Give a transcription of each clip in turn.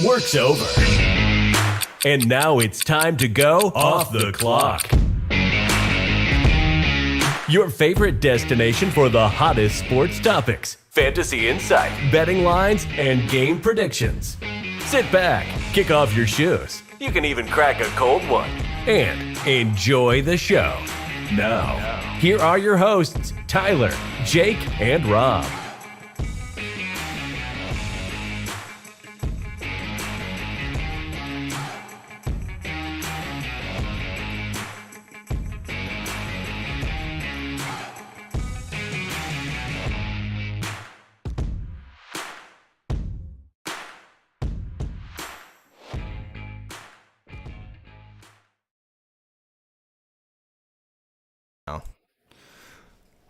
Work's over. And now it's time to go off the clock. Your favorite destination for the hottest sports topics, fantasy insight, betting lines, and game predictions. Sit back, kick off your shoes. You can even crack a cold one. And enjoy the show. Now, here are your hosts, Tyler, Jake, and Rob.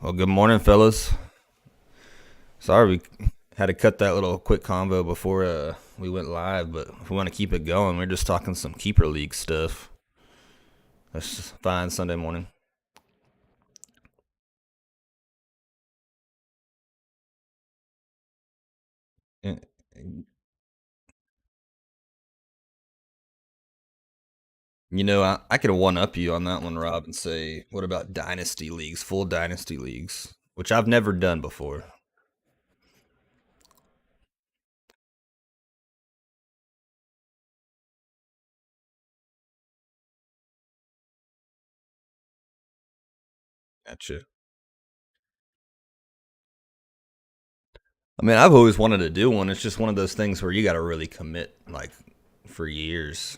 Well, good morning, fellas. Sorry we had to cut that little quick convo before we went live, but if we want to keep it going, we're just talking some keeper league stuff. That's just fine Sunday morning. Eh, You know, I could one up you on that one, Rob, and say, what about dynasty leagues, full dynasty leagues, which I've never done before. Gotcha. I mean, I've always wanted to do one. It's just one of those things where you got to really commit, like, for years.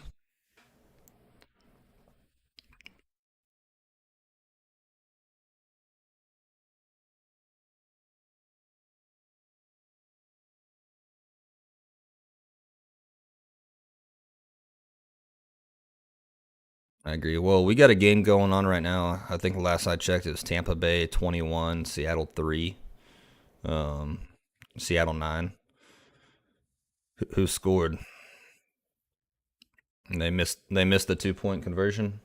I agree. Well, we got a game going on right now. I think the last I checked, it was Tampa Bay 21, Seattle 3, um, Seattle 9. Who scored? And they missed the 2-point conversion.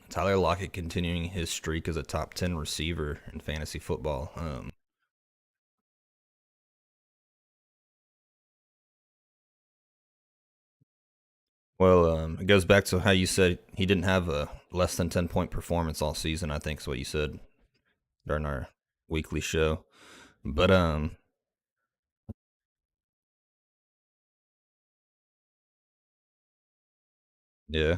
Tyler Lockett continuing his streak as a top 10 receiver in fantasy football. It goes back to how you said he didn't have a less than 10-point performance all season. I think is what you said during our weekly show. But yeah.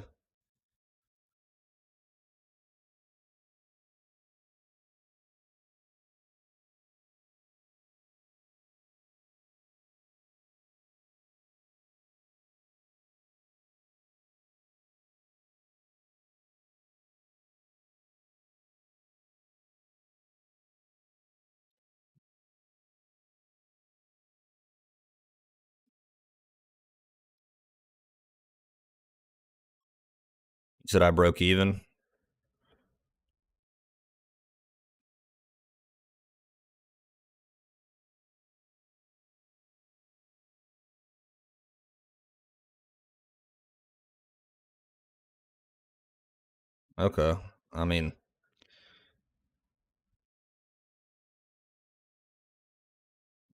You said I broke even. Okay. I mean,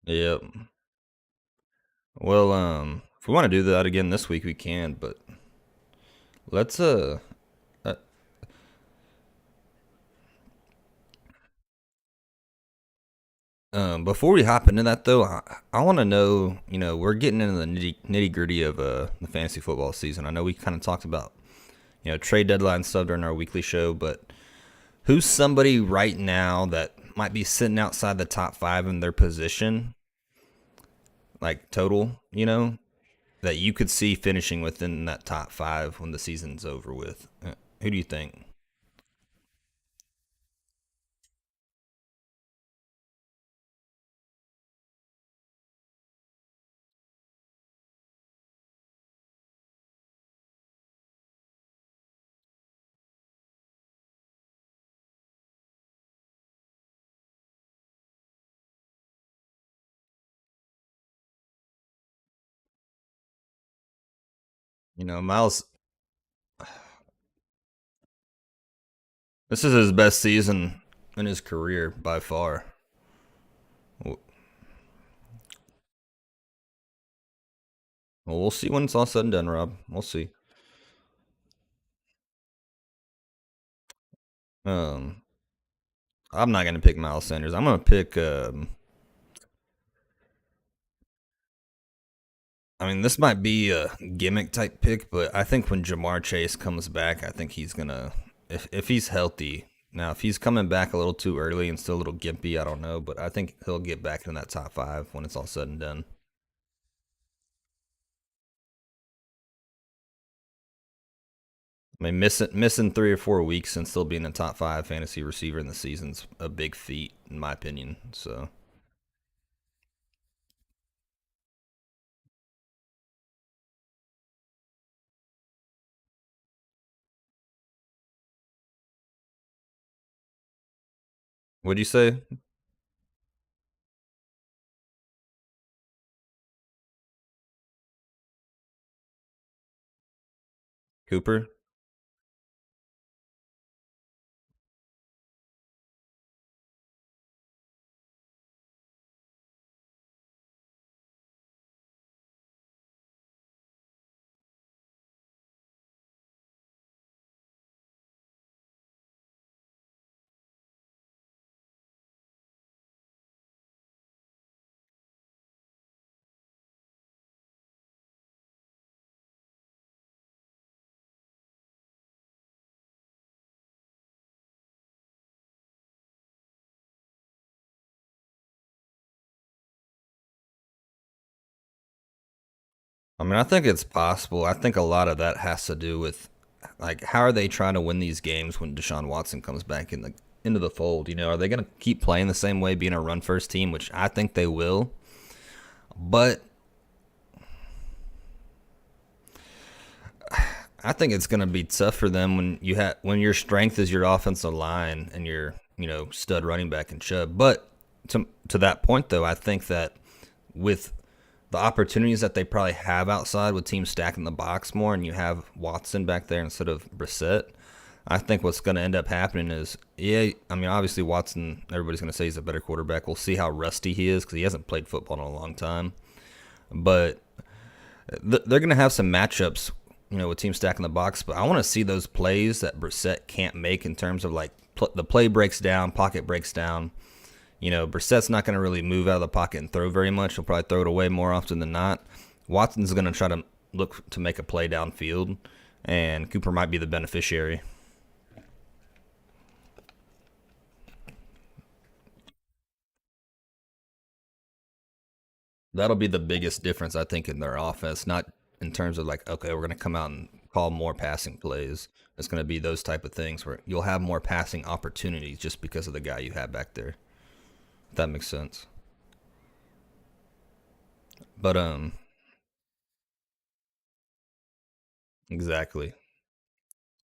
yeah. Well, if we want to do that again this week, we can. But let's uh, before we hop into that though, I want to know. You know, we're getting into the nitty gritty of the fantasy football season. I know we kind of talked about trade deadline stuff during our weekly show, but who's somebody right now that might be sitting outside the top five in their position, like total? That you could see finishing within that top five when the season's over with. Who do you think? Miles, this is his best season in his career by far. Well, we'll see when it's all said and done, Rob. We'll see. Um, I'm not gonna pick Miles Sanders. I'm gonna pick. I mean, this might be a gimmick type pick, but I think when Jamar Chase comes back, I think he's gonna, if he's healthy. Now, if he's coming back a little too early and still a little gimpy, I don't know, but I think he'll get back in that top five when it's all said and done. I mean, missing 3 or 4 weeks and still being a top five fantasy receiver in the season's a big feat, in my opinion. So, what'd you say, Cooper? I mean, I think it's possible. I think a lot of that has to do with like how are they trying to win these games when Deshaun Watson comes back into the fold? You know, are they going to keep playing the same way, being a run first team, which I think they will. But I think it's going to be tough for them when when your strength is your offensive line and your stud running back and Chubb. But to that point though, I think that with the opportunities that they probably have outside with teams stacking the box more, and you have Watson back there instead of Brissett, I think what's going to end up happening is, yeah, I mean, obviously Watson, everybody's going to say he's a better quarterback. We'll see how rusty he is because he hasn't played football in a long time. But they're going to have some matchups, with teams stacking the box. But I want to see those plays that Brissett can't make in terms of like the play breaks down, pocket breaks down. Brissett's not going to really move out of the pocket and throw very much. He'll probably throw it away more often than not. Watson's going to try to look to make a play downfield, and Cooper might be the beneficiary. That'll be the biggest difference, I think, in their offense. Not in terms of like, okay, we're going to come out and call more passing plays. It's going to be those type of things where you'll have more passing opportunities just because of the guy you have back there. If that makes sense. But exactly.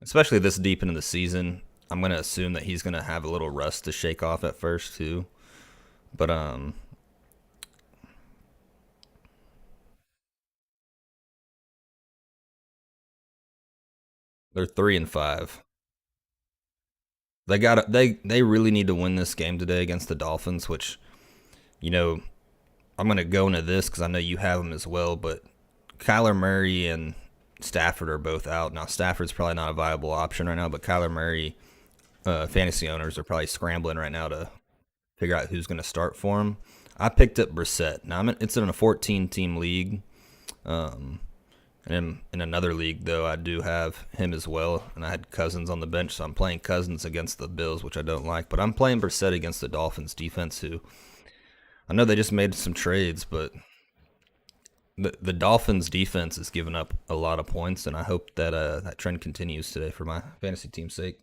Especially this deep into the season, I'm gonna assume that he's gonna have a little rust to shake off at first too. But they're 3-5. They really need to win this game today against the Dolphins, which you know I'm gonna go into this because I know you have them as well. But Kyler Murray and Stafford are both out now. Stafford's probably not a viable option right now, but Kyler Murray, fantasy owners are probably scrambling right now to figure out who's going to start for him. I picked up Brissett. Now it's in a 14-team league, um, and in another league though, I do have him as well. And I had Cousins on the bench, so I'm playing Cousins against the Bills, which I don't like. But I'm playing Brissett against the Dolphins defense, who I know they just made some trades, but the Dolphins defense has given up a lot of points, and I hope that that trend continues today for my fantasy team's sake.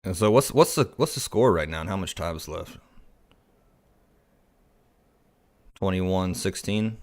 And so what's the score right now, and how much time is left? 21-16.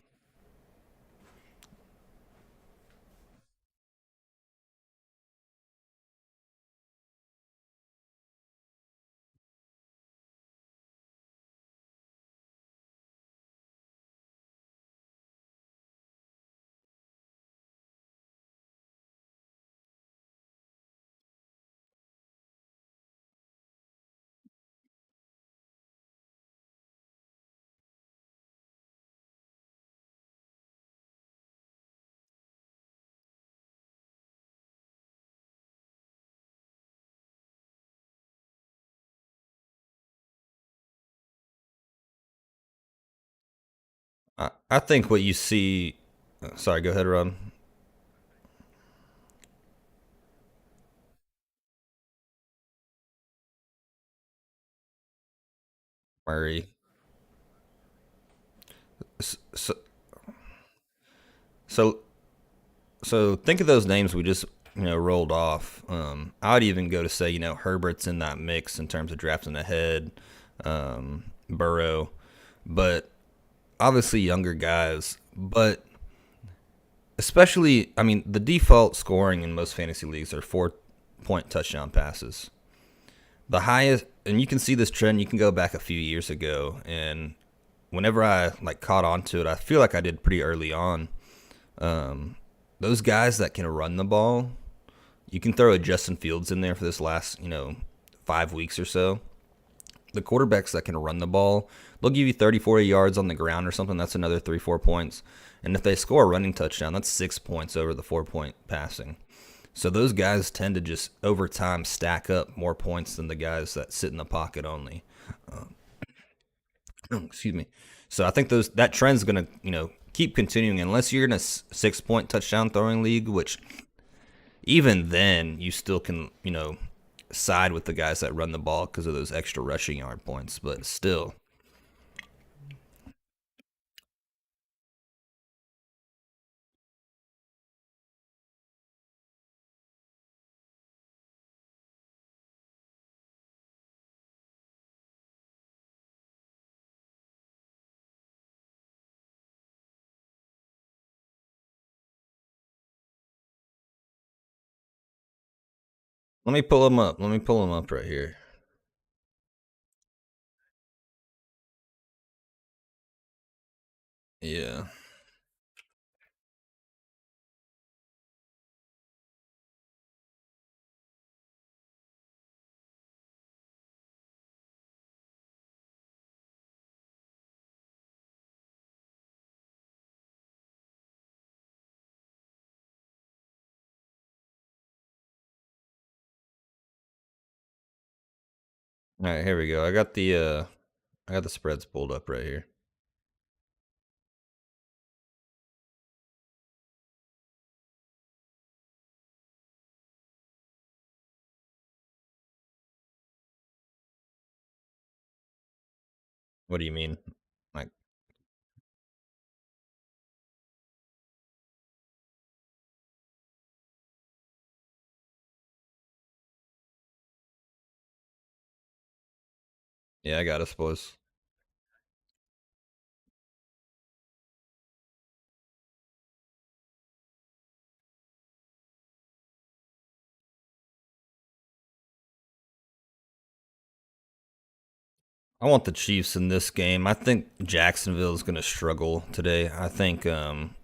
I think what you see. Sorry, go ahead, Rob. Murray. So, so, so think of those names we just rolled off. I would even go to say Herbert's in that mix in terms of drafting ahead. Burrow, but obviously younger guys. But especially, I mean, the default scoring in most fantasy leagues are 4 point touchdown passes. The highest, and you can see this trend. You can go back a few years ago, and whenever I like caught on to it, I feel like I did pretty early on. Those guys that can run the ball, you can throw a Justin Fields in there for this last 5 weeks or so. The quarterbacks that can run the ball, they'll give you 30, 40 yards on the ground or something. That's another 3, 4 points. And if they score a running touchdown, that's 6 points over the 4 point passing. So those guys tend to just over time stack up more points than the guys that sit in the pocket only. Excuse me. So I think that trend's gonna keep continuing unless you're in a 6 point touchdown throwing league, which even then you still can side with the guys that run the ball because of those extra rushing yard points. But still, let me pull them up. Let me pull them up right here. Yeah. All right, here we go. I got the spreads pulled up right here. What do you mean? Like, yeah, I got us, boys. I want the Chiefs in this game. I think Jacksonville is going to struggle today. I think the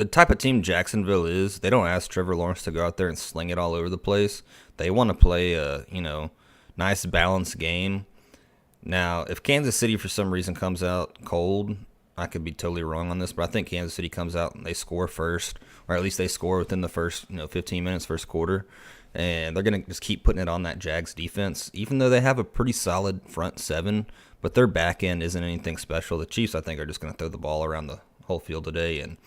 type of team Jacksonville is, they don't ask Trevor Lawrence to go out there and sling it all over the place. They want to play a nice balanced game. Now, if Kansas City for some reason comes out cold, I could be totally wrong on this, but I think Kansas City comes out and they score first, or at least they score within the first 15 minutes, first quarter, and they're gonna just keep putting it on that Jags defense, even though they have a pretty solid front seven, but their back end isn't anything special. The Chiefs, I think, are just gonna throw the ball around the whole field today, and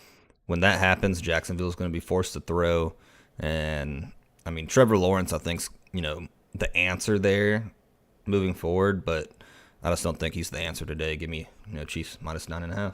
when that happens, Jacksonville's going to be forced to throw. And I mean, Trevor Lawrence, I think's the answer there moving forward, but I just don't think he's the answer today. Give me Chiefs minus 9.5.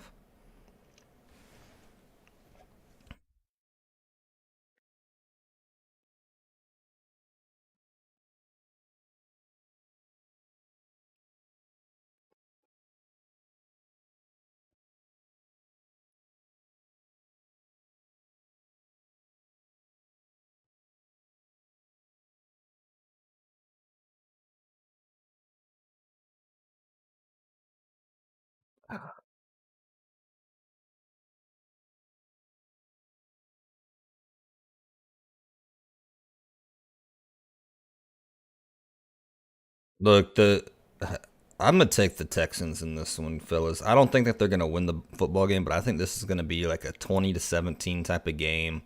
Look, I'm gonna take the Texans in this one, fellas. I don't think that they're gonna win the football game, but I think this is gonna be like a 20-17 type of game,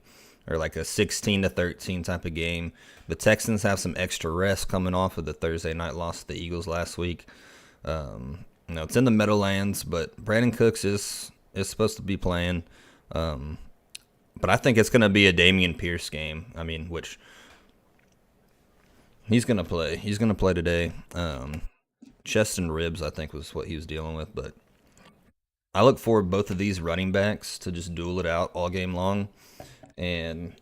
or like a 16-13 type of game. The Texans have some extra rest coming off of the Thursday night loss to the Eagles last week. No, it's in the Meadowlands, but Brandon Cooks is supposed to be playing. Um, but I think it's going to be a Damian Pierce game. I mean, which he's going to play. He's going to play today. Chest and ribs, I think, was what he was dealing with. But I look for both of these running backs to just duel it out all game long. And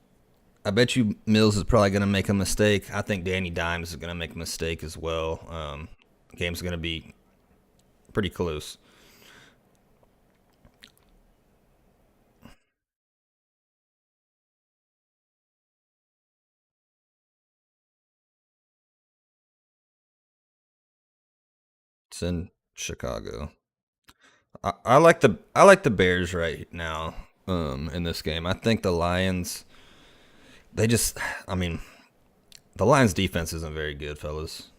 I bet you Mills is probably going to make a mistake. I think Danny Dimes is going to make a mistake as well. Game's going to be pretty close. It's in Chicago. I like the Bears right now. In this game, I think the Lions. They just, I mean, the Lions defense isn't very good, fellas.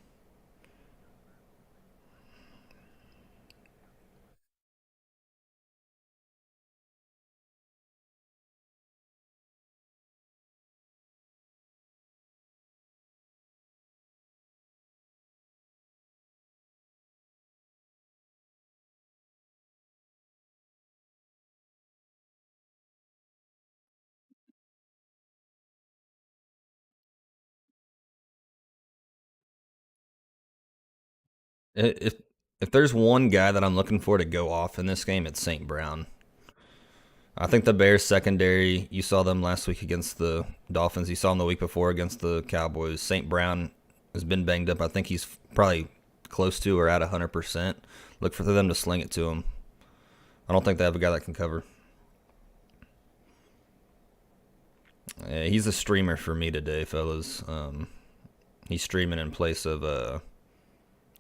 'If if there's one guy that I'm looking for to go off in this game, it's St. Brown. I think the Bears secondary. You saw them last week against the Dolphins. You saw them the week before against the Cowboys. St. Brown has been banged up. I think he's probably close to or at 100%. Look for them to sling it to him. I don't think they have a guy that can cover. He's a streamer for me today, fellas. He's streaming in place of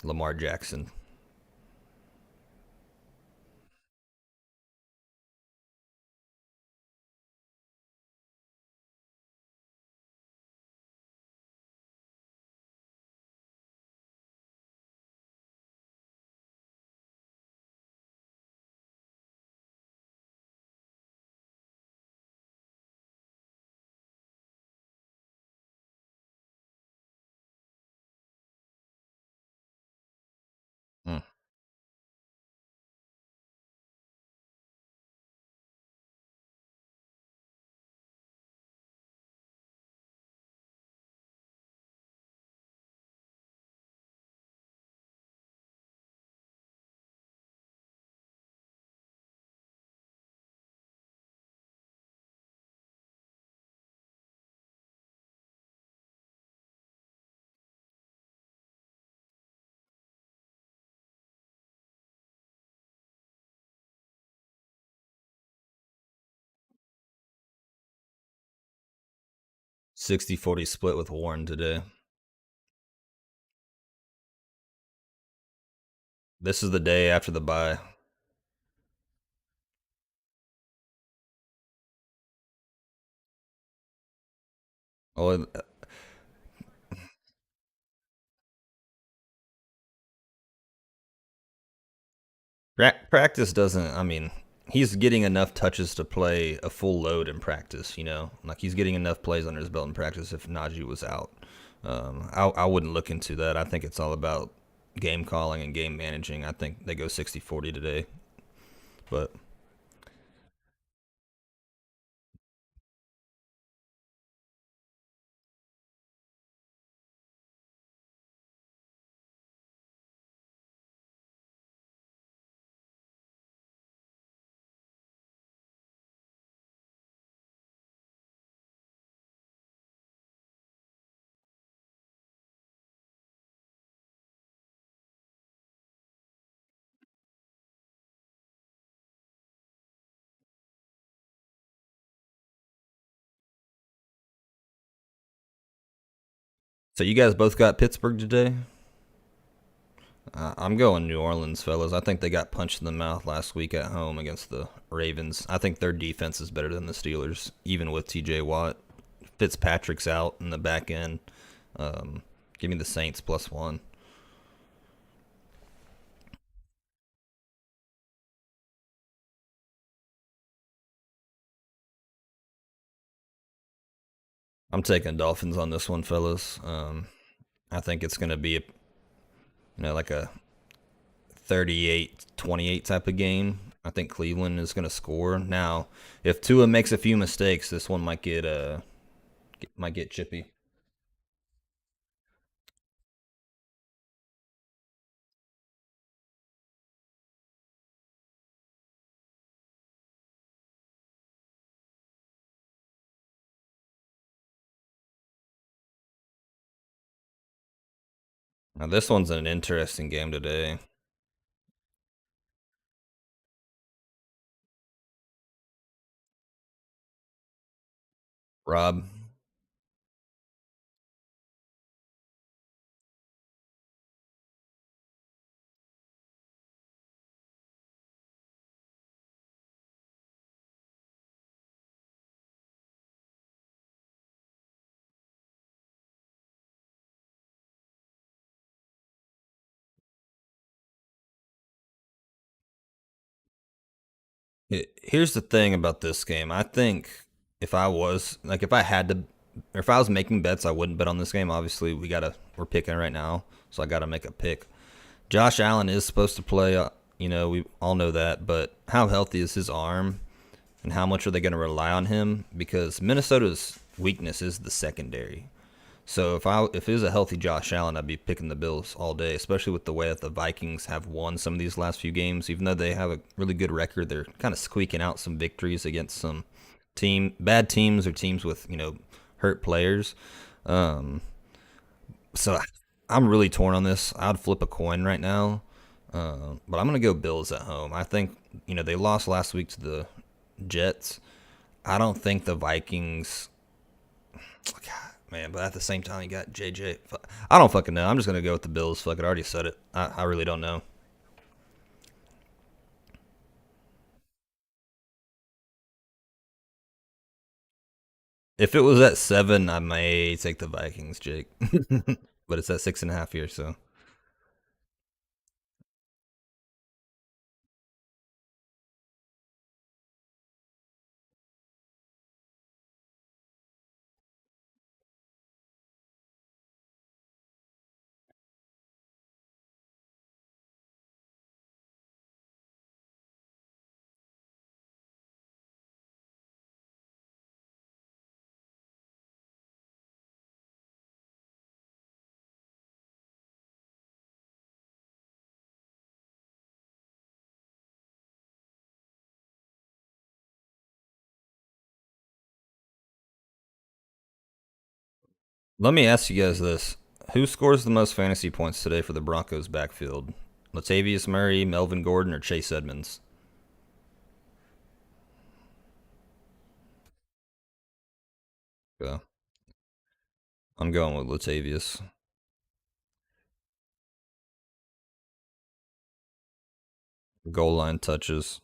Lamar Jackson. 60-40 split with Warren today. This is the day after the bye. Oh, practice doesn't. I mean, he's getting enough touches to play a full load in practice. Like he's getting enough plays under his belt in practice. If Najee was out, I wouldn't look into that. I think it's all about game calling and game managing. I think they go 60-40 today, but so you guys both got Pittsburgh today. I'm going New Orleans, fellas. I think they got punched in the mouth last week at home against the Ravens. I think their defense is better than the Steelers, even with T.J. Watt. Fitzpatrick's out in the back end. Um, Give me the Saints +1. I'm taking Dolphins on this one, fellas. I think it's going to be like a 38-28 type of game. I think Cleveland is going to score. Now, if Tua makes a few mistakes, this one might get chippy. Now, this one's an interesting game today. Rob, here's the thing about this game. I think if I had to, or if I was making bets, I wouldn't bet on this game. Obviously, we're picking right now, so I gotta make a pick. Josh Allen is supposed to play. We all know that, but how healthy is his arm, and how much are they going to rely on him? Because Minnesota's weakness is the secondary. So if it was a healthy Josh Allen, I'd be picking the Bills all day, especially with the way that the Vikings have won some of these last few games. Even though they have a really good record, they're kind of squeaking out some victories against some bad teams or teams with hurt players. Um, so I'm really torn on this. I'd flip a coin right now, but I'm gonna go Bills at home. I think they lost last week to the Jets. I don't think the Vikings. God, man, but at the same time, you got JJ. I don't fucking know. I'm just gonna go with the Bills. Fuck it, I already said it. I really don't know. If it was at 7, I may take the Vikings, Jake. But it's at 6.5 here, so let me ask you guys this: who scores the most fantasy points today for the Broncos backfield? Latavius Murray, Melvin Gordon, or Chase Edmonds? Yeah, I'm going with Latavius. Goal line touches.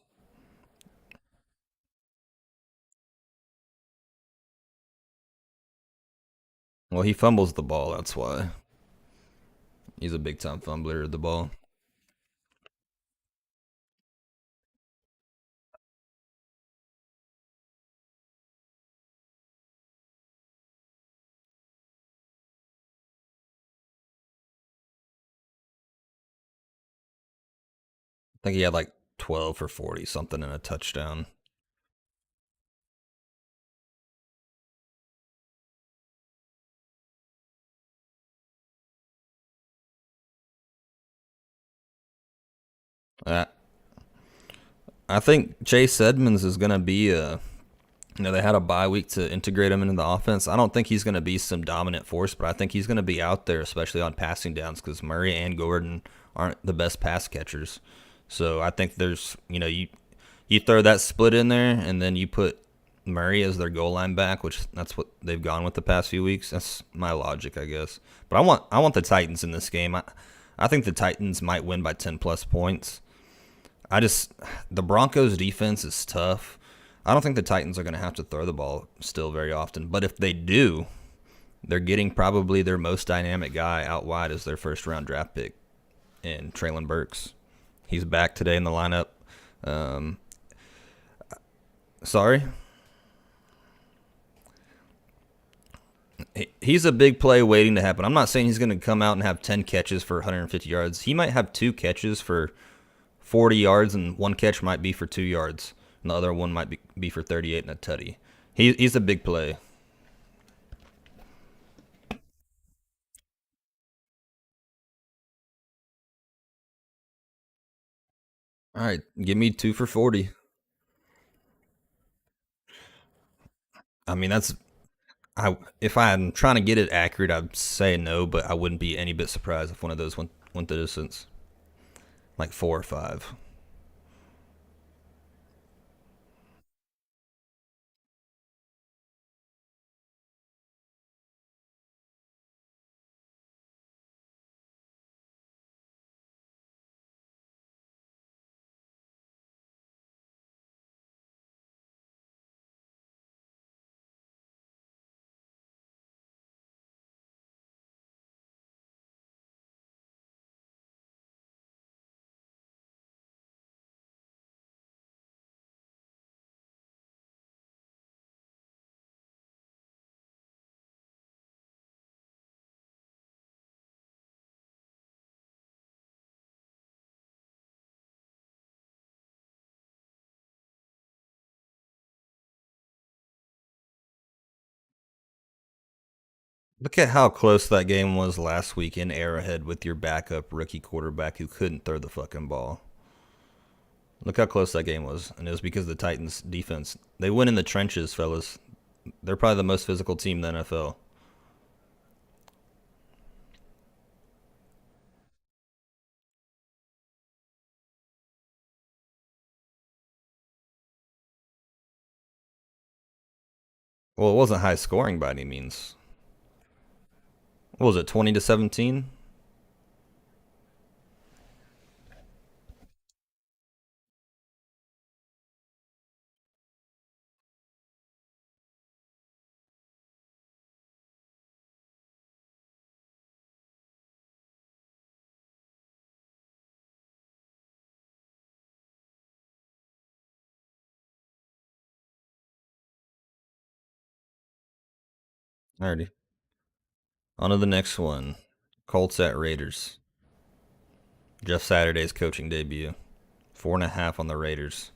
Well, he fumbles the ball. That's why he's a big time fumbler of the ball. I think he had like 12 for 40 something and a touchdown. Uh, I think Chase Edmonds is going to be they had a bye week to integrate him into the offense. I don't think he's going to be some dominant force, but I think he's going to be out there, especially on passing downs, because Murray and Gordon aren't the best pass catchers. So I think you throw that split in there, and then you put Murray as their goal line back, which that's what they've gone with the past few weeks. That's my logic, I guess. But I want the Titans in this game. I think the Titans might win by 10 plus points. The Broncos defense is tough. I don't think the Titans are going to have to throw the ball still very often, but if they do, they're getting probably their most dynamic guy out wide as their first round draft pick in Traylon Burks. He's back today in the lineup. Um, sorry, he's a big play waiting to happen. I'm not saying he's going to come out and have 10 catches for 150 yards. He might have 2 catches for 40 yards, and one catch might be for 2 yards, and the other one might be for 38 and a tutty. He's a big play. All right, give me 2 for 40. I mean, that's I. If I'm trying to get it accurate, I'd say no, but I wouldn't be any bit surprised if one of those went the distance, like 4 or 5. Look at how close that game was last week in Arrowhead with your backup rookie quarterback who couldn't throw the fucking ball. Look how close that game was, and it was because of the Titans' defense. They win in the trenches, fellas. They're probably the most physical team in the NFL. Well, it wasn't high scoring by any means. What was it, 20-17? Alrighty. On to the next one. Colts at Raiders. Jeff Saturday's coaching debut. 4.5 on the Raiders.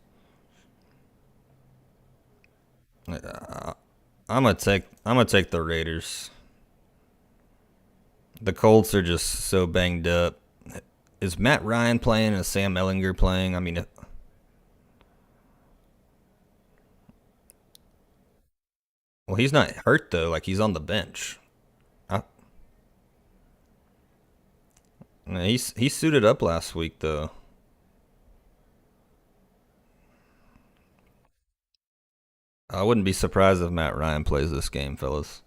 I'm gonna take the Raiders. The Colts are just so banged up. Is Matt Ryan playing? Is Sam Ellinger playing? I mean, well, he's not hurt though. Like he's on the bench. I, he suited up last week though. I wouldn't be surprised if Matt Ryan plays this game, fellas.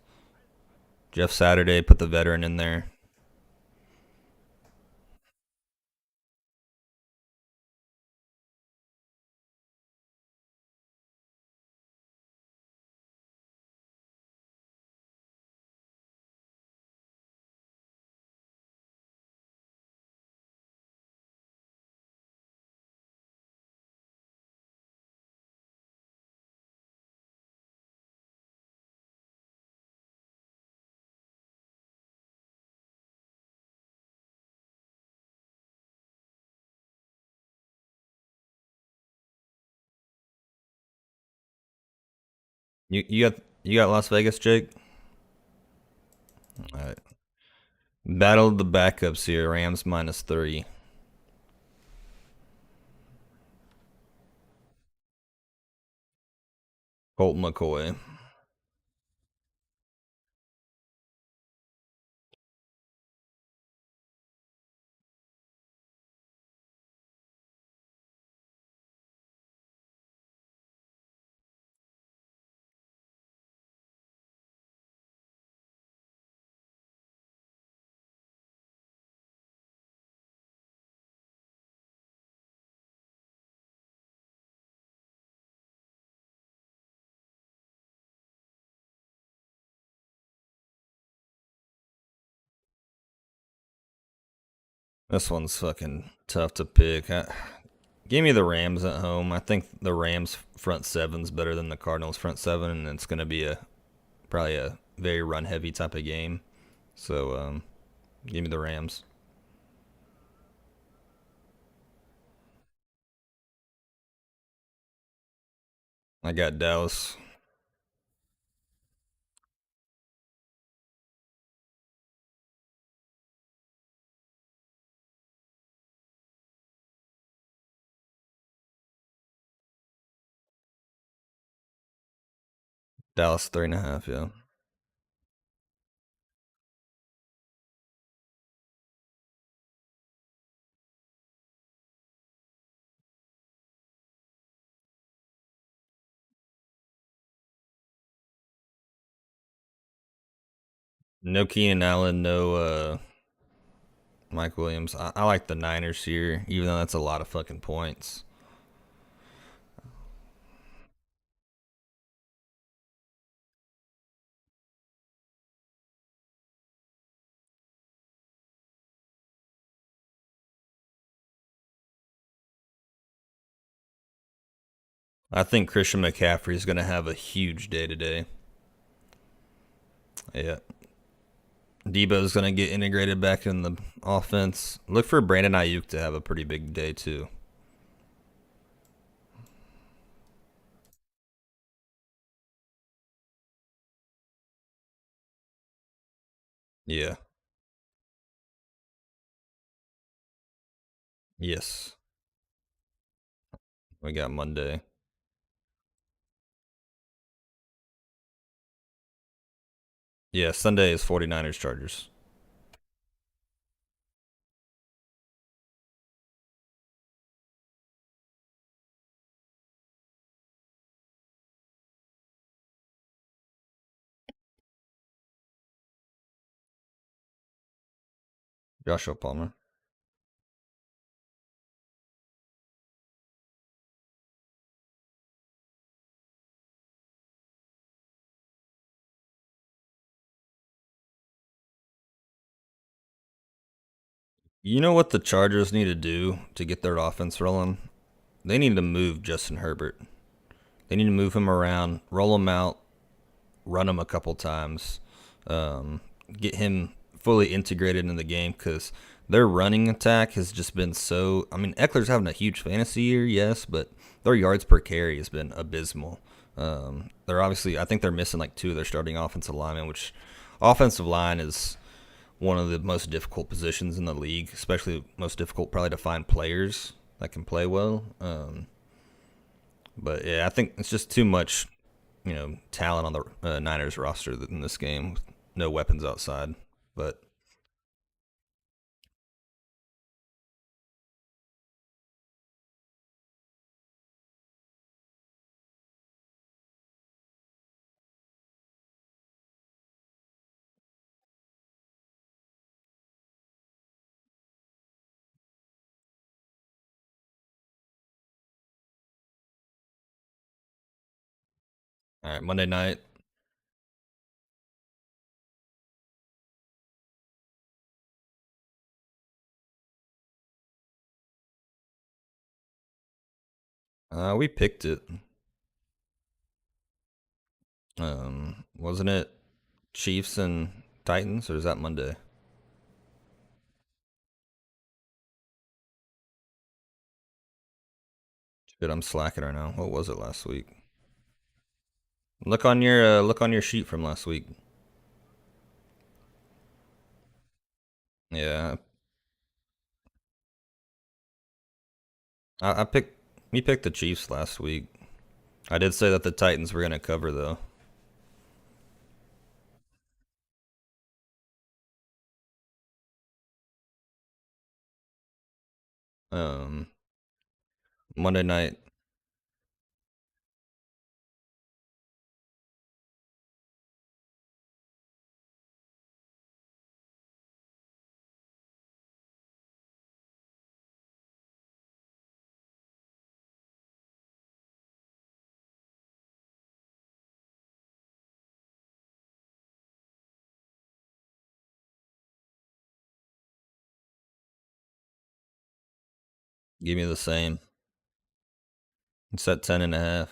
Jeff Saturday put the veteran in there. You got Las Vegas, Jake. All right. Battle of the backups here. Rams -3. Colt McCoy. This one's fucking tough to pick. Give me the Rams at home. I think the Rams front seven's better than the Cardinals front seven, and it's gonna be a probably a very run heavy type of game. So give me the Rams. I got Dallas. Dallas 3.5. Yeah. No Keenan Allen. No Mike Williams. I like the Niners here, even though that's a lot of fucking points. I think Christian McCaffrey is going to have a huge day today. Yeah. Debo's going to get integrated back in the offense. Look for Brandon Ayuk to have a pretty big day, too. Yeah. Yes. We got Monday. Yeah, Sunday is 49ers Chargers. Joshua Palmer. You know what the Chargers need to do to get their offense rolling? They need to move Justin Herbert. They need to move him around, roll him out, run him a couple times, um, get him fully integrated in the game because their running attack has just been so. I mean, Eckler's having a huge fantasy year, yes, but their yards per carry has been abysmal. They're obviously, I think they're missing like two of their starting offensive linemen, which offensive line is one of the most difficult positions in the league, especially most difficult probably to find players that can play well. But yeah, I think it's just too much, talent on the Niners roster in this game. No weapons outside. But all right, Monday night. We picked it. Wasn't it Chiefs and Titans, or is that Monday? Shit, I'm slacking right now. What was it last week? Look on your sheet from last week. Yeah, I picked. We picked the Chiefs last week. I did say that the Titans were gonna cover though. Um, Monday night. Give me the same. It's at 10.5.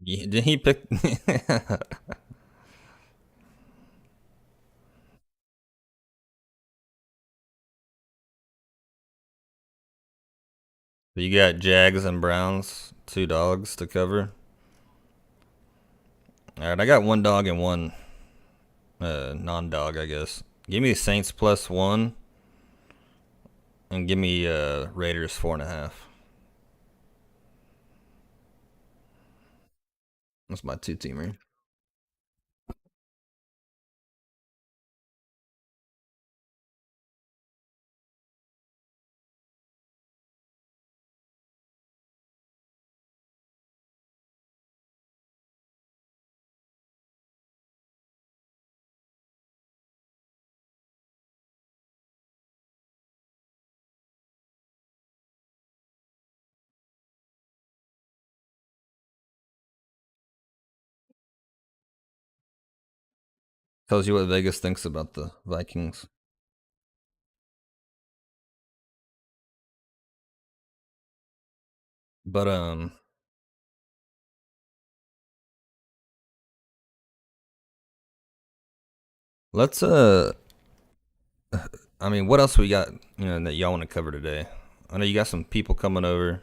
Did he pick? You got Jags and Browns, two dogs to cover. All right, I got one dog and one non-dog, I guess. Give me Saints +1, and give me Raiders 4.5. That's my two-teamer. Tells you what Vegas thinks about the Vikings. But let's I mean, what else we got? That y'all want to cover today? I know you got some people coming over.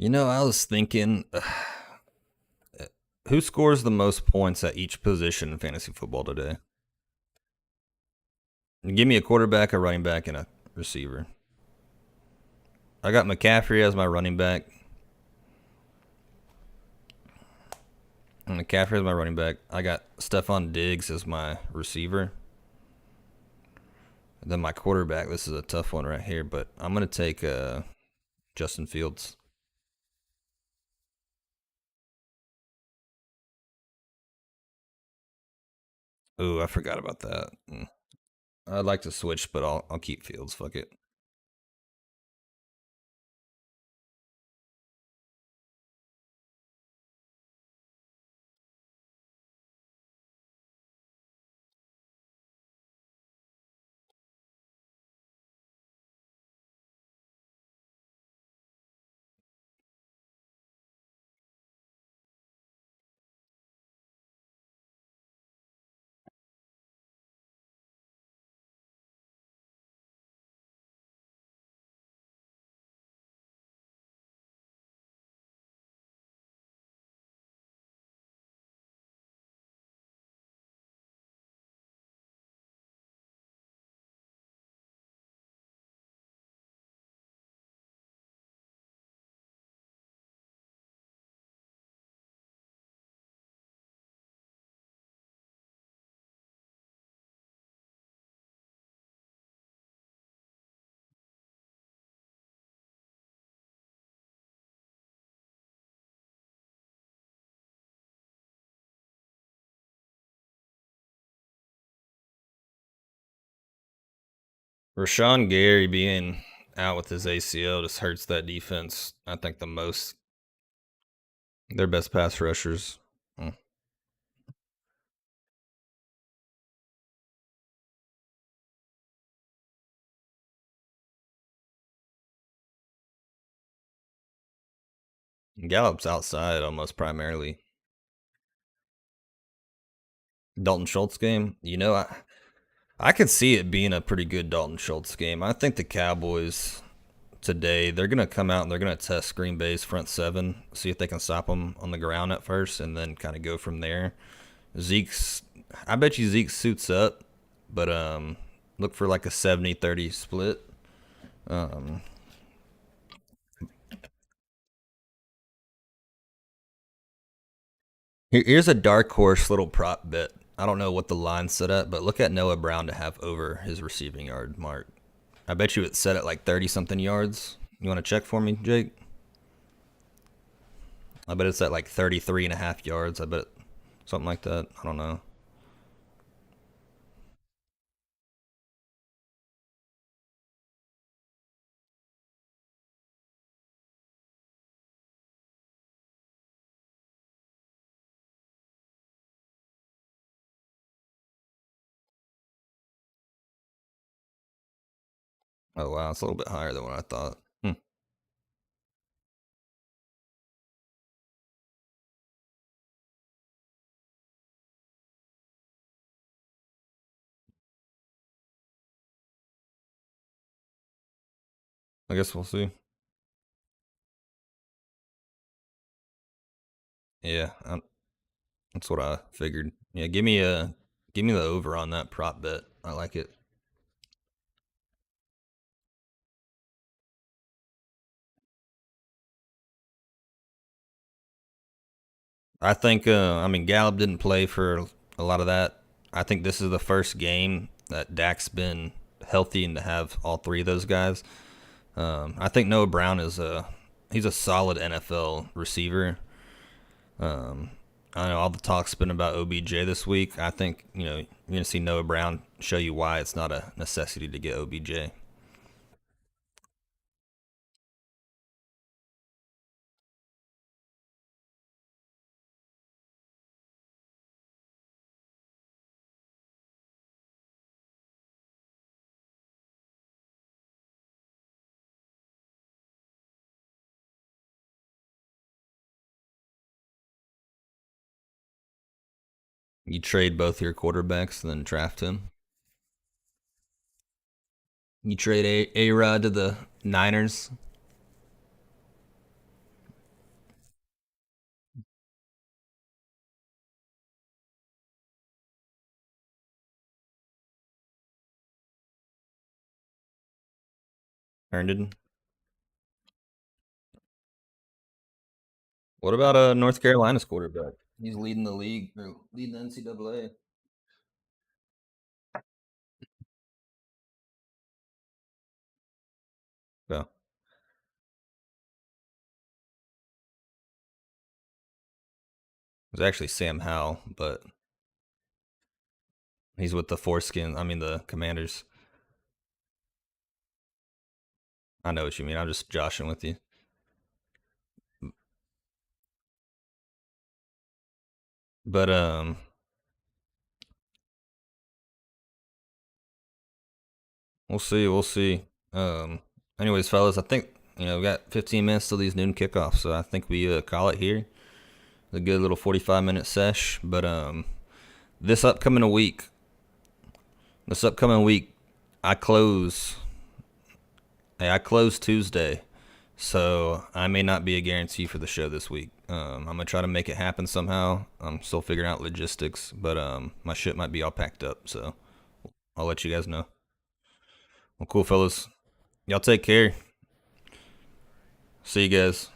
I was thinking, who scores the most points at each position in fantasy football today? Give me a quarterback, a running back, and a receiver. I got McCaffrey as my running back. And McCaffrey as my running back. I got Stephon Diggs as my receiver. And then my quarterback, this is a tough one right here, but I'm going to take Justin Fields. Ooh, I forgot about that. I'd like to switch, but I'll keep Fields. Fuck it. Rashawn Gary being out with his ACL just hurts that defense, I think, the most. Their best pass rushers. Gallup's outside almost primarily. Dalton Schultz game, I could see it being a pretty good Dalton Schultz game. I think the Cowboys today, they're going to come out and they're going to test Green Bay's front seven, see if they can stop them on the ground at first, and then kind of go from there. I bet you Zeke suits up, but look for like a 70-30 split. Um, Here's a dark horse little prop bet. I don't know what the line's set at, but look at Noah Brown to have over his receiving yard mark. I bet you it's set at like 30 something yards. You want to check for me, Jake? I bet it's at like 33.5 yards. I bet something like that. I don't know. Oh wow, it's a little bit higher than what I thought. I guess we'll see. Yeah, that's what I figured. Yeah, give me the over on that prop bet. I like it. I think I mean Gallup didn't play for a lot of that. I think this is the first game that Dak's been healthy and to have all three of those guys. I think Noah Brown is he's a solid NFL receiver. I know all the talk's been about OBJ this week. I think you're gonna see Noah Brown show you why it's not a necessity to get OBJ. You trade both your quarterbacks and then draft him. You trade A Rod to the Niners. Herndon. What about North Carolina's quarterback? He's leading the league or leading the NCAA. Yeah, it was actually Sam Howell, but he's with the foreskin. I mean the Commanders. I know what you mean. I'm just joshing with you. But we'll see. We'll see. Anyways, fellas, I think we got 15 minutes till these noon kickoffs, so I think we call it here. A good little 45-minute sesh. But this upcoming week, this upcoming week, I close. Hey, I close Tuesday, so I may not be a guarantee for the show this week. I'm gonna try to make it happen somehow. I'm still figuring out logistics, but my shit might be all packed up, so I'll let you guys know. Well, cool, fellas. Y'all take care. See you guys.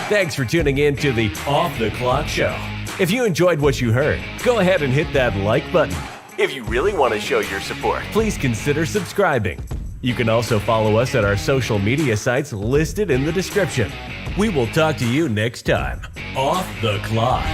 Thanks for tuning in to the Off the Clock Show. If you enjoyed what you heard, go ahead and hit that like button. If you really want to show your support, please consider subscribing. You can also follow us at our social media sites listed in the description. We will talk to you next time. Off the Clock.